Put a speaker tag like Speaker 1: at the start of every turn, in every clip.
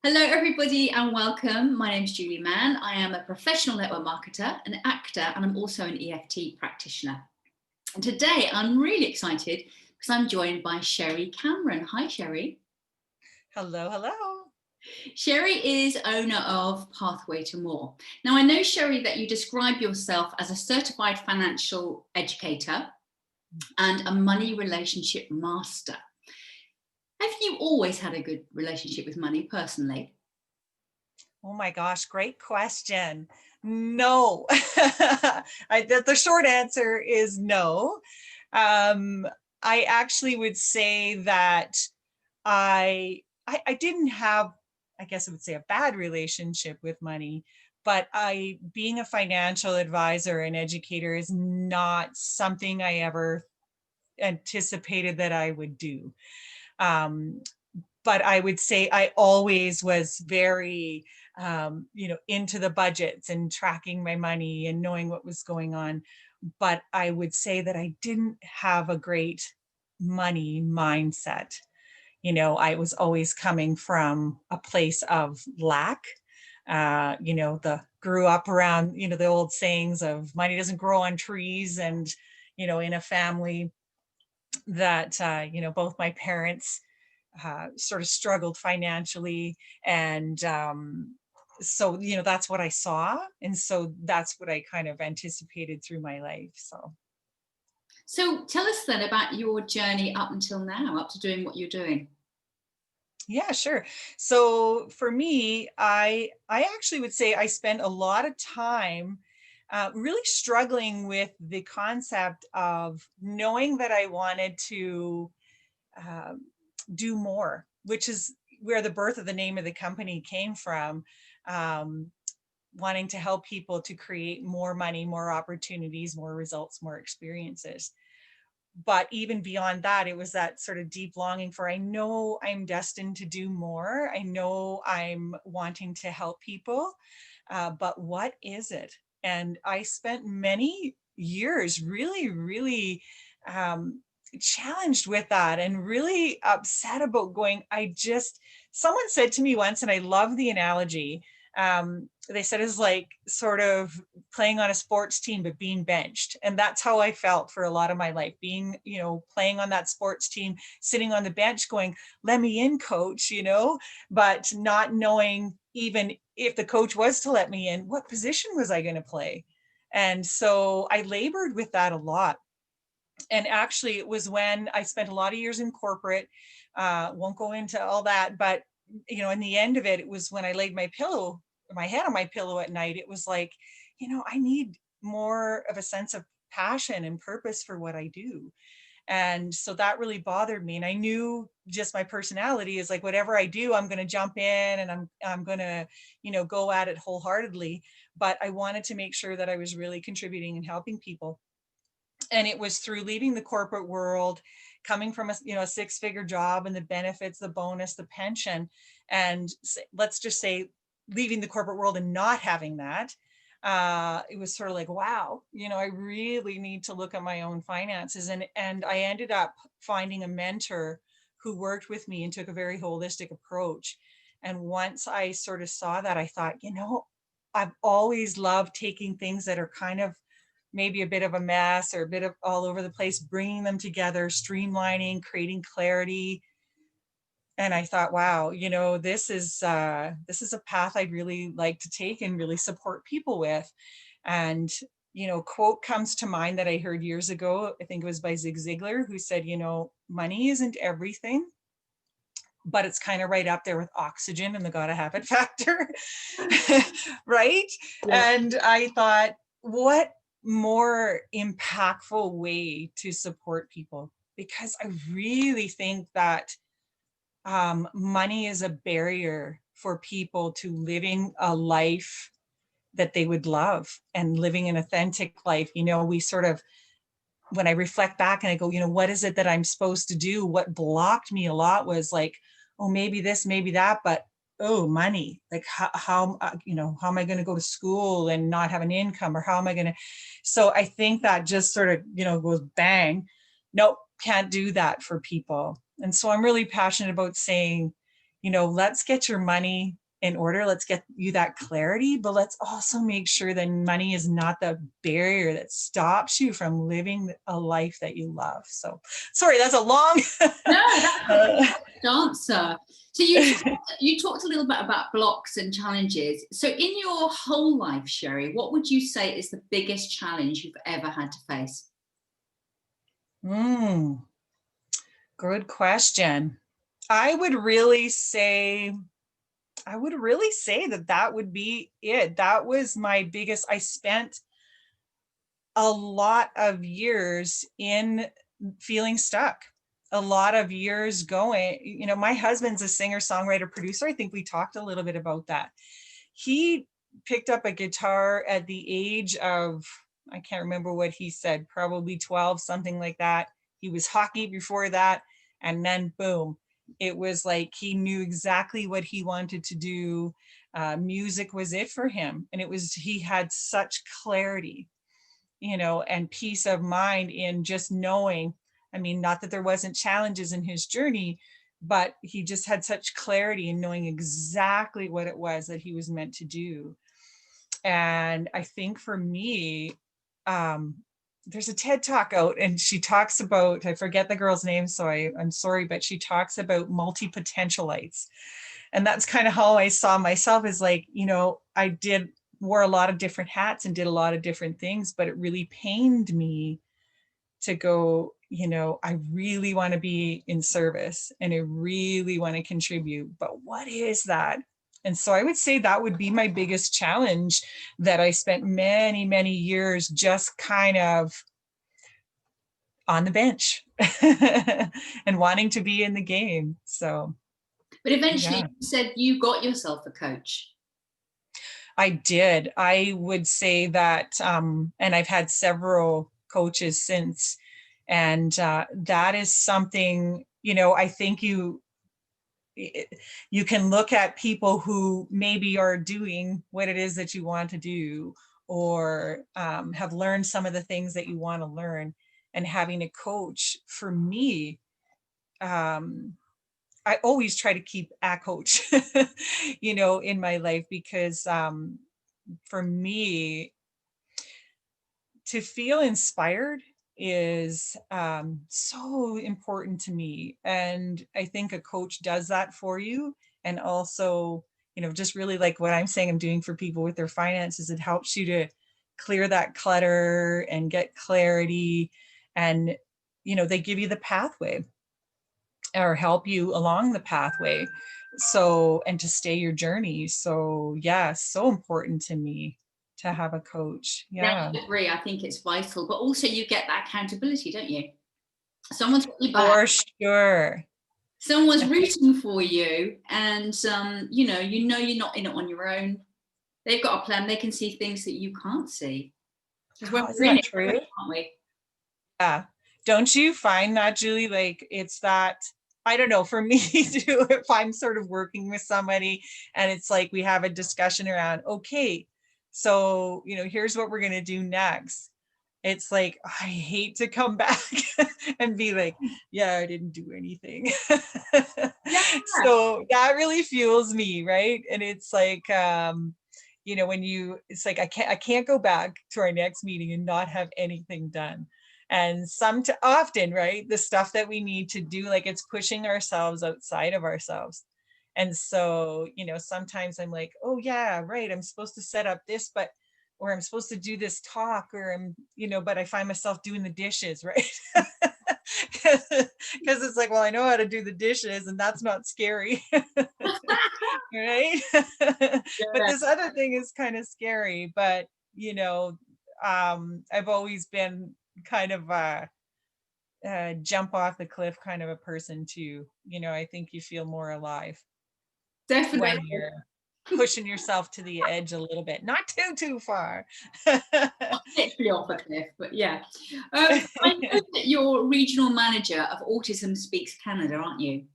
Speaker 1: Hello, everybody, and welcome. My name is Julie Mann. I am a professional network marketer, an actor, and I'm also an EFT practitioner. And today I'm really excited because I'm joined by Sherrie Cameron. Hi, Sherrie.
Speaker 2: Hello, hello.
Speaker 1: Sherrie is owner of Pathway to More. Now, I know, Sherrie, that you describe yourself as a certified financial educator and a money relationship master. Have you always had a good relationship with money personally?
Speaker 2: Oh my gosh, great question. No. The short answer is no. I actually would say that I didn't have, I guess I would say, a bad relationship with money, but being a financial advisor and educator is not something I ever anticipated that I would do. Um, but I would say I always was very, into the budgets and tracking my money and knowing what was going on. But I would say that I didn't have a great money mindset. I was always coming from a place of lack. The grew up around, the old sayings of money doesn't grow on trees, and, in a family that, both my parents sort of struggled financially. And so, that's what I saw. And so that's what I kind of anticipated through my life.
Speaker 1: So tell us then about your journey up until now, up to doing what you're doing.
Speaker 2: Yeah, sure. So for me, I actually would say I spent a lot of time really struggling with the concept of knowing that I wanted to um, do more, which is where the birth of the name of the company came from. Um, Wanting to help people to create more money, more opportunities, more results, more experiences. But even beyond that, it was that sort of deep longing for, I know I'm destined to do more. I know I'm wanting to help people, but what is it? And I spent many years really, really um, challenged with that and really upset about going, someone said to me once, and I love the analogy. They said it's like sort of playing on a sports team, but being benched. And that's how I felt for a lot of my life, being, playing on that sports team, sitting on the bench going, let me in, coach, but not knowing even if the coach was to let me in, what position was I going to play? And so I labored with that a lot. And actually, it was when I spent a lot of years in corporate. Won't go into all that, but in the end of it, it was when I laid my head on my pillow at night. It was like, I need more of a sense of passion and purpose for what I do. And so that really bothered me. And I knew just my personality is like, whatever I do, I'm going to jump in and I'm going to, go at it wholeheartedly. But I wanted to make sure that I was really contributing and helping people. And it was through leaving the corporate world, coming from a six-figure job and the benefits, the bonus, the pension, and let's just say leaving the corporate world and not having that. It was sort of like, wow, I really need to look at my own finances. And I ended up finding a mentor who worked with me and took a very holistic approach. And once I sort of saw that, I thought, I've always loved taking things that are kind of maybe a bit of a mess or a bit of all over the place, bringing them together, streamlining, creating clarity. And I thought, wow, this is a path I'd really like to take and really support people with. And quote comes to mind that I heard years ago. I think it was by Zig Ziglar, who said, money isn't everything, but it's kind of right up there with oxygen and the gotta have it factor. Right.
Speaker 1: Yeah.
Speaker 2: And I thought, what more impactful way to support people? Because I really think that money is a barrier for people to living a life that they would love and living an authentic life. We sort of, when I reflect back and I go, what is it that I'm supposed to do? What blocked me a lot was like, oh, maybe this, maybe that, but oh, money. Like how how am I going to go to school and not have an income, or how am I going to? So I think that just sort of, goes bang. Nope, can't do that for people. And so I'm really passionate about saying, let's get your money in order. Let's get you that clarity, but let's also make sure that money is not the barrier that stops you from living a life that you love. So sorry, that's a long
Speaker 1: No, that's a perfect answer. So you talked a little bit about blocks and challenges. So in your whole life, Sherrie, what would you say is the biggest challenge you've ever had to face?
Speaker 2: Good question. I would really say that would be it. That was my biggest. I spent a lot of years in feeling stuck, a lot of years going, my husband's a singer, songwriter, producer. I think we talked a little bit about that. He picked up a guitar at the age of, I can't remember what he said, probably 12, something like that. He was hockey before that. And then boom, it was like he knew exactly what he wanted to do. Music was it for him. And he had such clarity, and peace of mind in just knowing, not that there wasn't challenges in his journey, but he just had such clarity in knowing exactly what it was that he was meant to do. And I think for me, there's a TED talk out and she talks about, I forget the girl's name, so I'm sorry, but she talks about multi-potentialites. And that's kind of how I saw myself, is like, I wore a lot of different hats and did a lot of different things, but it really pained me to go, I really want to be in service and I really want to contribute, but what is that? And so I would say that would be my biggest challenge, that I spent many, many years just kind of on the bench and wanting to be in the game. So,
Speaker 1: But eventually
Speaker 2: yeah.
Speaker 1: you said you got yourself a coach.
Speaker 2: I did. I would say that, and I've had several coaches since, and that is something, I think you can look at people who maybe are doing what it is that you want to do, or have learned some of the things that you want to learn, and having a coach, for me, I always try to keep a coach, in my life, because for me, to feel inspired is so important to me. And I think a coach does that for you. And also, just really like what I'm saying I'm doing for people with their finances, it helps you to clear that clutter and get clarity. And, they give you the pathway, or help you along the pathway. So, and to stay your journey. So yeah, so important to me to have a coach.
Speaker 1: Yeah,
Speaker 2: Yeah.
Speaker 1: I agree. I think it's vital, but also you get that accountability, don't you? Someone's got your back.
Speaker 2: For sure.
Speaker 1: Someone's rooting for you, and you know you're not in it on your own. They've got a plan. They can see things that you can't see. Because when
Speaker 2: Oh, isn't
Speaker 1: we're in
Speaker 2: that
Speaker 1: it,
Speaker 2: true?
Speaker 1: aren't we?
Speaker 2: Yeah. Don't you find that, Julie? Like, it's that, I don't know, for me too, if I'm sort of working with somebody and it's like we have a discussion around, okay, so, here's what we're going to do next. It's like, I hate to come back and be like, yeah, I didn't do anything.
Speaker 1: Yeah.
Speaker 2: So that really fuels me, right? And it's like, when it's like, I can't go back to our next meeting and not have anything done. And often, right, the stuff that we need to do, like, it's pushing ourselves outside of ourselves. And so, sometimes I'm like, oh yeah, right, I'm supposed to set up this, or I'm supposed to do this talk, or but I find myself doing the dishes, right? Because it's like, well, I know how to do the dishes and that's not scary. Right? But
Speaker 1: Yeah.
Speaker 2: this other thing is kind of scary, but I've always been kind of jump off the cliff kind of a person too. I think you feel more alive when
Speaker 1: Definitely.
Speaker 2: you're pushing yourself to the edge a little bit, not too far.
Speaker 1: Literally off a cliff, but yeah. I know that you're regional manager of Autism Speaks Canada, aren't you?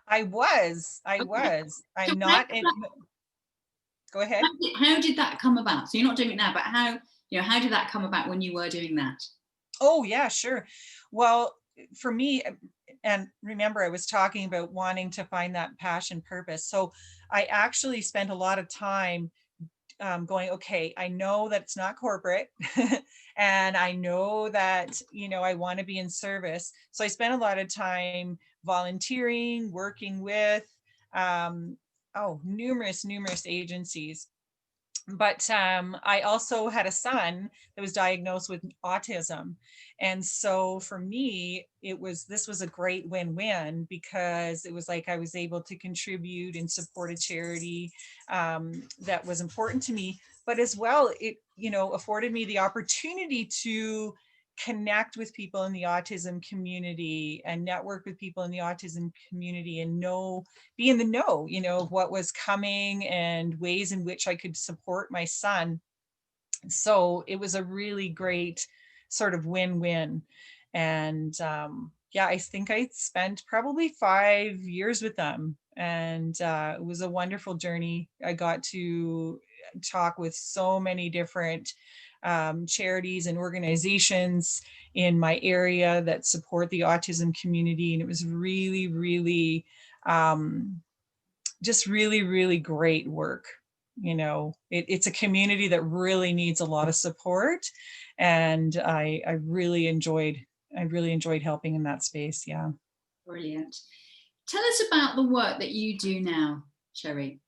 Speaker 2: I was.
Speaker 1: Okay. So
Speaker 2: I'm not in. Go ahead.
Speaker 1: how did that come about? So you're not doing it now, but how did that come about when you were doing that?
Speaker 2: Oh yeah, sure. Well, for me, and remember, I was talking about wanting to find that passion purpose. So I actually spent a lot of time going, okay, I know that it's not corporate and I know that, I want to be in service. So I spent a lot of time volunteering, working with, numerous agencies. But I also had a son that was diagnosed with autism. And so for me, this was a great win-win, because it was like I was able to contribute and support a charity that was important to me. But as well, it, afforded me the opportunity to connect with people in the autism community and network with people in the autism community and be in the know, of what was coming and ways in which I could support my son. So it was a really great sort of win-win. And yeah, I think I spent probably 5 years with them. And it was a wonderful journey. I got to talk with so many different charities and organizations in my area that support the autism community. And it was really, really just really, really great work. It's a community that really needs a lot of support. And I really enjoyed helping in that space. Yeah.
Speaker 1: Brilliant. Tell us about the work that you do now, Sherrie.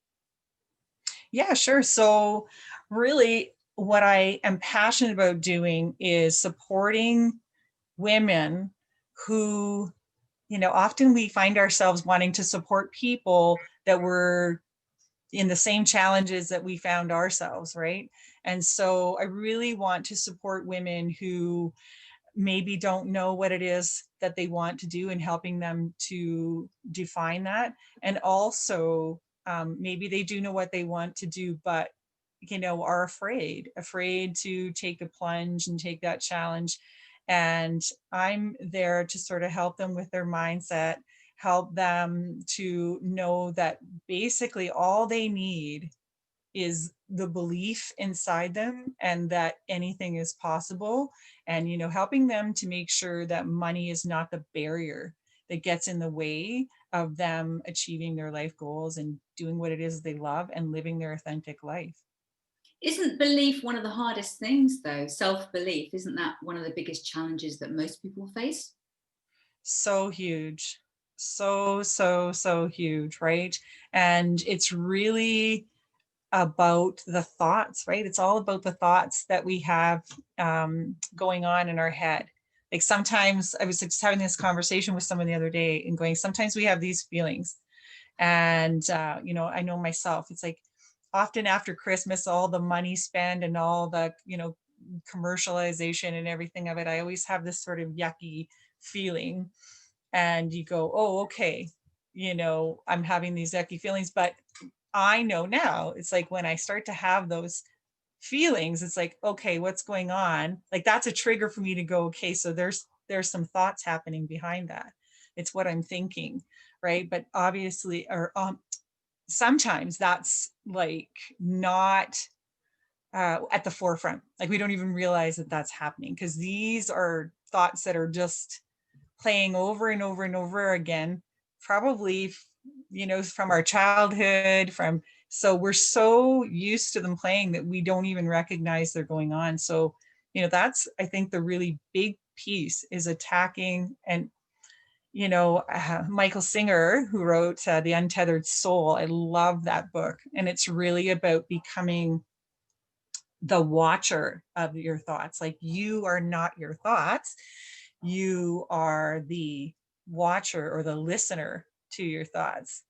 Speaker 2: Yeah, sure. So really what I am passionate about doing is supporting women who, often we find ourselves wanting to support people that were in the same challenges that we found ourselves, right? And so I really want to support women who maybe don't know what it is that they want to do, and helping them to define that. And also, maybe they do know what they want to do, but are afraid to take the plunge and take that challenge. And I'm there to sort of help them with their mindset, help them to know that basically all they need is the belief inside them, and that anything is possible. And helping them to make sure that money is not the barrier that gets in the way of them achieving their life goals and doing what it is they love and living their authentic life.
Speaker 1: Isn't belief one of the hardest things, though? Self-belief, isn't that one of the biggest challenges that most people face?
Speaker 2: So huge. So huge, right? And it's really about the thoughts, right? It's all about the thoughts that we have going on in our head. Like sometimes I was just having this conversation with someone the other day and going, sometimes we have these feelings. And, I know myself, it's like often after Christmas, all the money spent and all the, commercialization and everything of it, I always have this sort of yucky feeling. And you go, oh, okay, I'm having these yucky feelings. But I know now, it's like when I start to have those feelings, it's like, okay, what's going on? Like that's a trigger for me to go, okay, so there's some thoughts happening behind that. It's what I'm thinking, right? But obviously, or sometimes that's like not at the forefront. Like we don't even realize that that's happening, because these are thoughts that are just playing over and over and over again, probably, from our childhood, so we're so used to them playing that we don't even recognize they're going on. So, that's, I think, the really big piece is attacking. And, Michael Singer, who wrote The Untethered Soul, I love that book. And it's really about becoming the watcher of your thoughts. Like you are not your thoughts, you are the watcher or the listener to your thoughts.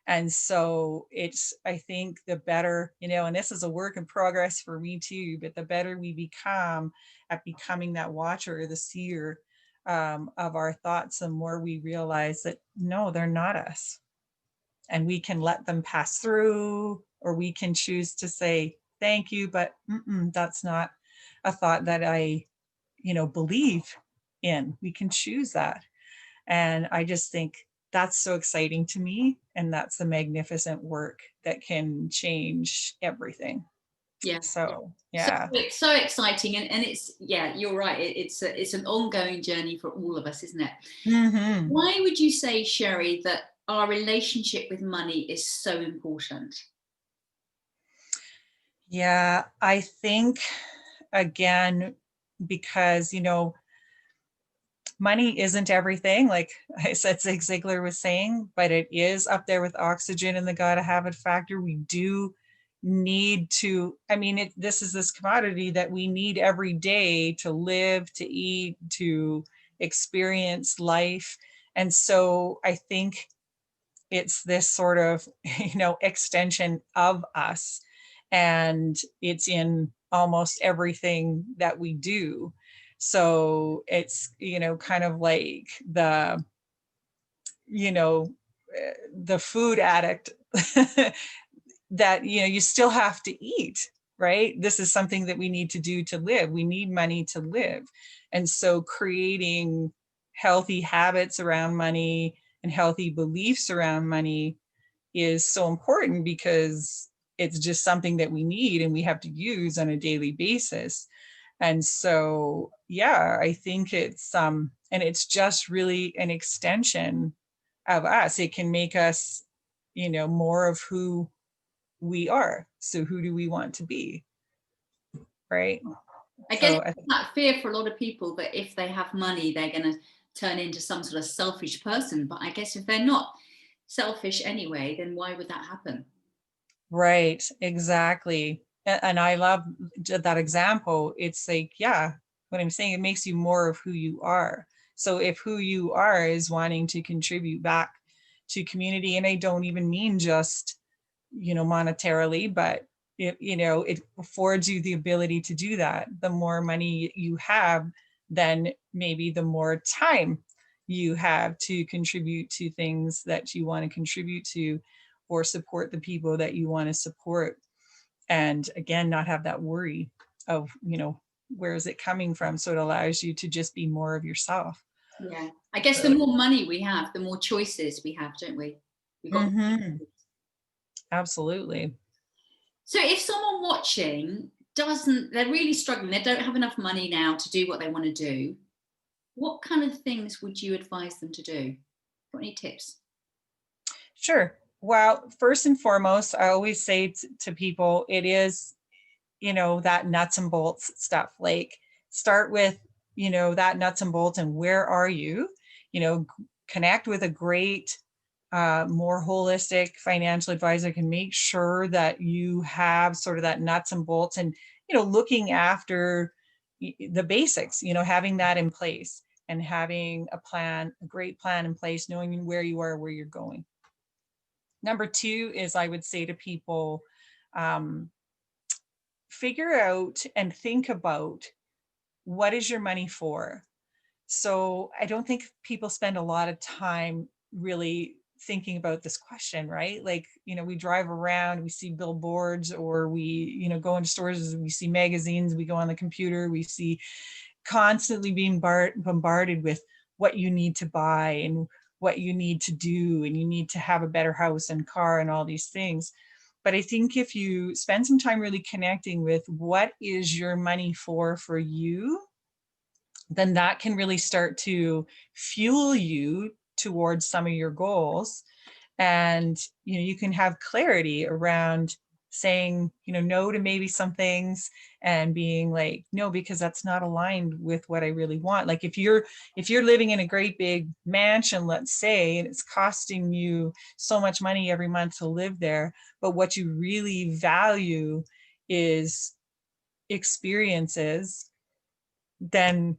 Speaker 2: And so it's, I think the better, and this is a work in progress for me too, but the better we become at becoming that watcher or the seer of our thoughts, the more we realize that no, they're not us. And we can let them pass through, or we can choose to say, thank you, but that's not a thought that I, believe in. We can choose that. And I just think that's so exciting to me. And that's the magnificent work that can change everything.
Speaker 1: Yeah.
Speaker 2: So,
Speaker 1: So
Speaker 2: yeah.
Speaker 1: it's so exciting, and it's, yeah, you're right. It's an ongoing journey for all of us, isn't it?
Speaker 2: Hmm.
Speaker 1: Why would you say, Sherrie, that our relationship with money is so important?
Speaker 2: Yeah, I think, again, because, money isn't everything, like I said, Zig Ziglar was saying, but it is up there with oxygen and the gotta have it factor. We do need to, I mean, this is this commodity that we need every day to live, to eat, to experience life. And so I think it's this sort of, extension of us, and it's in almost everything that we do. So it's, kind of like you know the food addict that, you still have to eat, right? This is something that we need to do to live. We need money to live. And so creating healthy habits around money and healthy beliefs around money is so important, because it's just something that we need and we have to use on a daily basis. And so, yeah, I think and it's just really an extension of us. It can make us, more of who we are. So who do we want to be? Right.
Speaker 1: I guess
Speaker 2: So I
Speaker 1: it's that fear for a lot of people that if they have money, they're going to turn into some sort of selfish person. But I guess if they're not selfish anyway, then why would that happen?
Speaker 2: right, exactly. And I love that example. It's like, yeah, what I'm saying, it makes you more of who you are. So if who you are is wanting to contribute back to community, and I don't even mean just, monetarily, but it affords you the ability to do that. The more money you have, then maybe the more time you have to contribute to things that you want to contribute to, or support the people that you want to support. And again, not have that worry of, where is it coming from? So it allows you to just be more of yourself.
Speaker 1: Yeah. I guess the
Speaker 2: So,
Speaker 1: more money we have, the more choices we have, don't we? We've got.
Speaker 2: absolutely.
Speaker 1: So if someone watching doesn't, they're really struggling, they don't have enough money now to do what they want to do, what kind of things would you advise them to do? Got any tips?
Speaker 2: Sure. Well, first and foremost, I always say to people, it is, that nuts and bolts stuff. Like, start with, that nuts and bolts, and where are you? Connect with a great, more holistic financial advisor, can make sure that you have sort of that nuts and bolts, and, looking after the basics, having that in place, and having a plan, a great plan in place, knowing where you are, where you're going. Number two is, I would say to people, um, figure out and think about, what is your money for? So I don't think people spend a lot of time really thinking about this question, right? Like, we drive around, we see billboards, or we, go into stores, we see magazines, we go on the computer, we see constantly being bombarded with what you need to buy and what you need to do, and you need to have a better house and car and all these things. But I think if you spend some time really connecting with, what is your money for you, then that can really start to fuel you towards some of your goals. And you can have clarity around saying, no to maybe some things, and being like, no, because that's not aligned with what I really want. Like, if you're living in a great big mansion, let's say, and it's costing you so much money every month to live there, but what you really value is experiences, then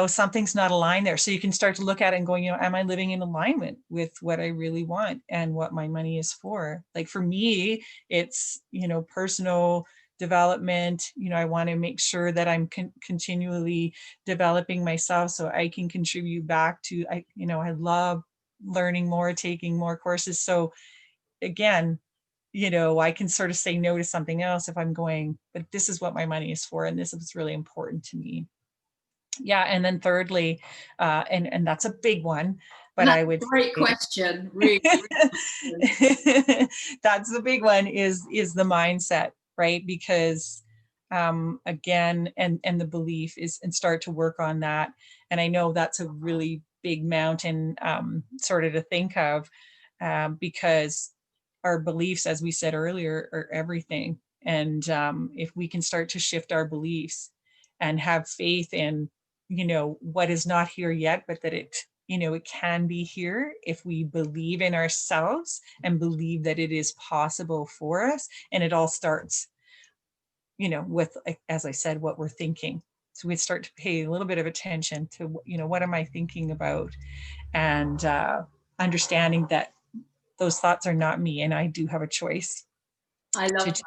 Speaker 2: something's not aligned there. So you can start to look at it and going, am I living in alignment with what I really want and what my money is for? Like, for me, it's personal development. I want to make sure that I'm continually developing myself, so I can contribute back to, I love learning more, taking more courses. So again, I can sort of say no to something else if I'm going, but this is what my money is for, and this is really important to me. Yeah, and then thirdly, and that's a big one,
Speaker 1: And
Speaker 2: but
Speaker 1: that's
Speaker 2: I
Speaker 1: a
Speaker 2: would
Speaker 1: great
Speaker 2: say
Speaker 1: question, really, really.
Speaker 2: that's the big one, is the mindset. right? Because again, and the belief is, and start to work on that. And I know that's a really big mountain sort of to think of, because our beliefs, as we said earlier, are everything. And if we can start to shift our beliefs and have faith in, what is not here yet, but that it, it can be here if we believe in ourselves and believe that it is possible for us. And it all starts, with, as I said, what we're thinking. So we start to pay a little bit of attention to, what am I thinking about? And understanding that those thoughts are not me, and I do have a choice.
Speaker 1: I love that.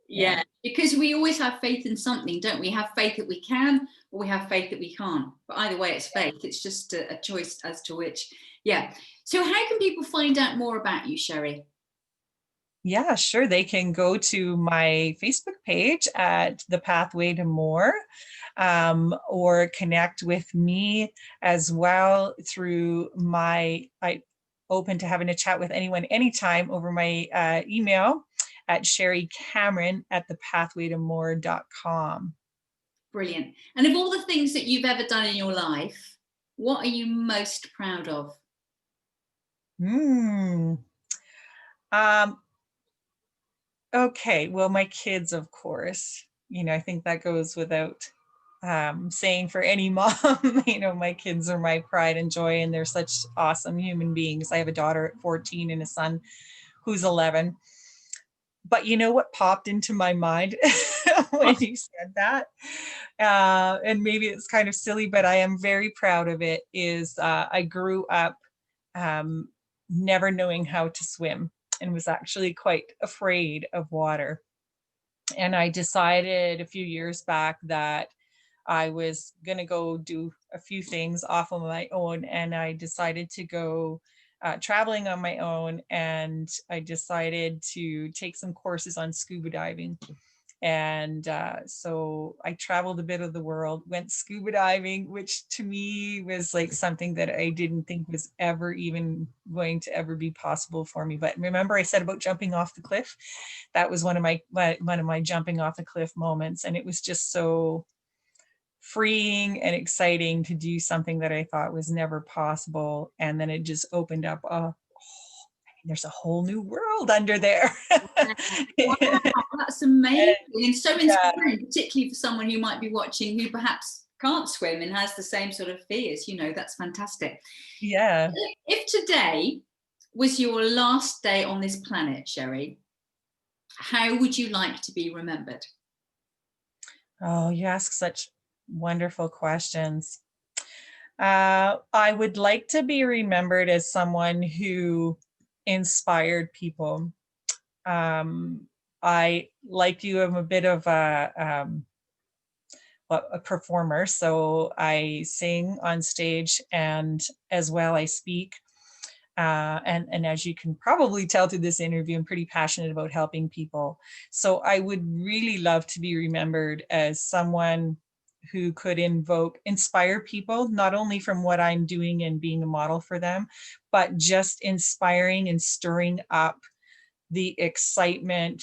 Speaker 1: Yeah, because we always have faith in something, don't we? Have faith that we can, or we have faith that we can't. But either way, it's faith. It's just a choice as to which. Yeah. So how can people find out more about you, Sherrie?
Speaker 2: Yeah, sure. They can go to my Facebook page at The Pathway to More, or connect with me as well through I open to having a chat with anyone anytime over my email at Sherrie Cameron at thepathwaytomore.com.
Speaker 1: Brilliant. And of all the things that you've ever done in your life, what are you most proud of?
Speaker 2: Okay, well, my kids, of course, I think that goes without saying for any mom. My kids are my pride and joy, and they're such awesome human beings. I have a daughter at 14 and a son who's 11. But you know what popped into my mind when you said that? And maybe it's kind of silly, but I am very proud of it, is I grew up never knowing how to swim and was actually quite afraid of water. And I decided a few years back that I was going to go do a few things off of my own. And I decided to go traveling on my own. And I decided to take some courses on scuba diving. And so I traveled a bit of the world, went scuba diving, which to me was like something that I didn't think was ever even going to ever be possible for me. But remember I said about jumping off the cliff? That was one of my jumping off the cliff moments. And it was just so freeing and exciting to do something that I thought was never possible. And then it just opened up there's a whole new world under there.
Speaker 1: Wow, that's amazing and so inspiring, particularly for someone who might be watching who perhaps can't swim and has the same sort of fears. That's fantastic.
Speaker 2: Yeah.
Speaker 1: If today was your last day on this planet, Sherrie, how would you like to be remembered?
Speaker 2: Oh, you ask such wonderful questions. I would like to be remembered as someone who inspired people. I, like you, am a bit of a performer, so I sing on stage, and as well I speak. And as you can probably tell through this interview, I'm pretty passionate about helping people. So I would really love to be remembered as someone who could inspire people, not only from what I'm doing and being a model for them, but just inspiring and stirring up the excitement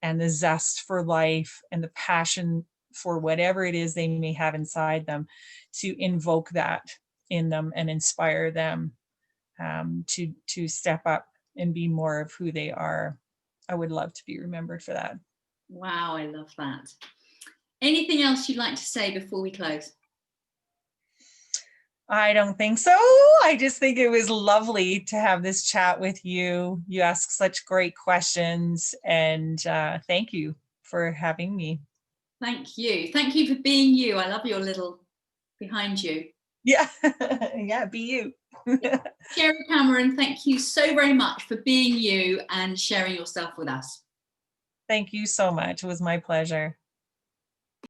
Speaker 2: and the zest for life and the passion for whatever it is they may have inside them, to invoke that in them and inspire them to step up and be more of who they are. I would love to be remembered for that.
Speaker 1: Wow, I love that. Anything else you'd like to say before we close?
Speaker 2: I don't think so. I just think it was lovely to have this chat with you. You ask such great questions, and thank you for having me.
Speaker 1: Thank you. Thank you for being you. I love your little behind you.
Speaker 2: Yeah, yeah, be you.
Speaker 1: Sherrie Cameron, thank you so very much for being you and sharing yourself with us.
Speaker 2: Thank you so much. It was my pleasure.